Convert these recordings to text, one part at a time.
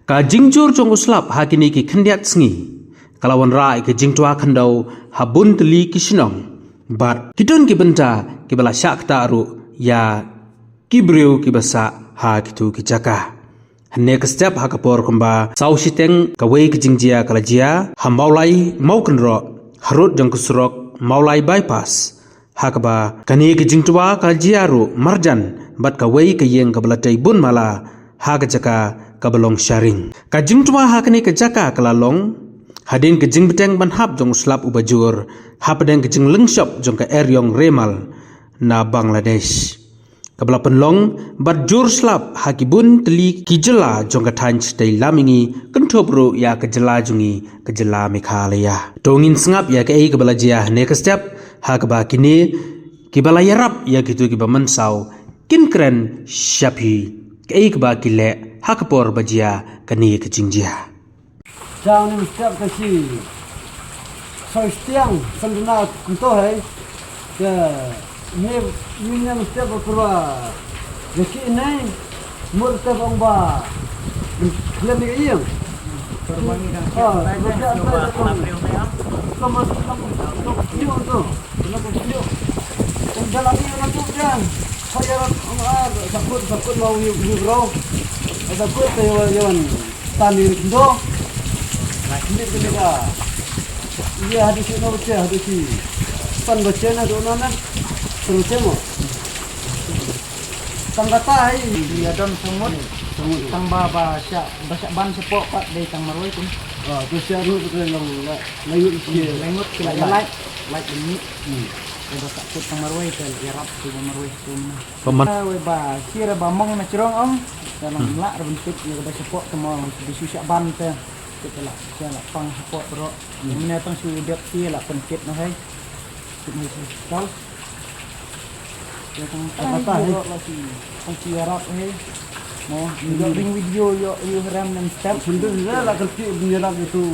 Ka jingjur jong uslap hakini ki khendiat sngi. Kalawan rai ke jingtua khandau habun teli ki sinong. Bat kitun ki benta ki bala syak taru ya kibriu ki basa ha kitu ki jaka. Hane ke setiap ha kapor kemba sau siteng kawai ke jingjia kalajia hambaulai mau kenro harut jong kusurok maulai bypass. Hakaba kani ke jingtua kalajia ru marjan bat kawai ke yeng kabalatai bun mala ha ke jaka kabalong sharing. Ka jingtua hakani ke jaka kalalong hadin ke jing beteng ban hap jong slap ubajur hapadeng ke jing lengshop jong ke eryong remal na Bangladesh. Kabala penlong bat jur slap hakibun teli kijela jong ke tanj dai lamingi kentobro ya ke jela jungi ke jela Meghalaya. Dongin sengap ya ke ei kabala jia ne ke step hakaba kini kibala yarap ya gitu kiba mensau kinkren syapi ke ei kaba kile hakapor bajia kani ke jingjia. Chào nên sắp cái gì soi tiếng sân na cũng tốt hay cái nghe mình sắp vào qua cái gì này một tập ông bà lên cái gì sakut mau bro sakut yang tani itu ini kita iya hadis ini baca hadis ini pan baca na doa na terus mo tanggata hai dia don semut tang baba sya basak ban sepok pak dari tang marwai tu terus ya ru betul layut dia lengut kila light ini ada takut tang marwai ke yarap tu marwai tu we ba kira ba mong na cerong om dalam lak bentuk dia basak sepok semua disusyak ban tu kita lah pang support bro ini tang sudah dia lah penkit nah hai ini kau yang apa lagi kunci Arab hai mau ring video yo ram dan step sebenarnya lah kerja menyerap itu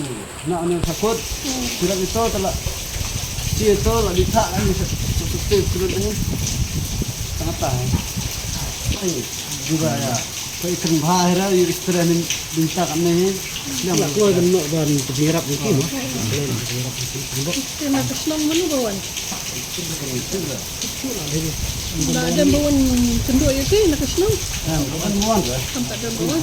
nak anu sakut tidak itu telah dia itu lah ditak kan seperti kurun ini sangat hai juga ya kai kan bahaya ya istirahat minta kan nih yang keluar kan nak dan menyerap itu no kena kesenang mana bawan ada bawan kenduk ya ke nak kesenang kan muan tempat ada bawan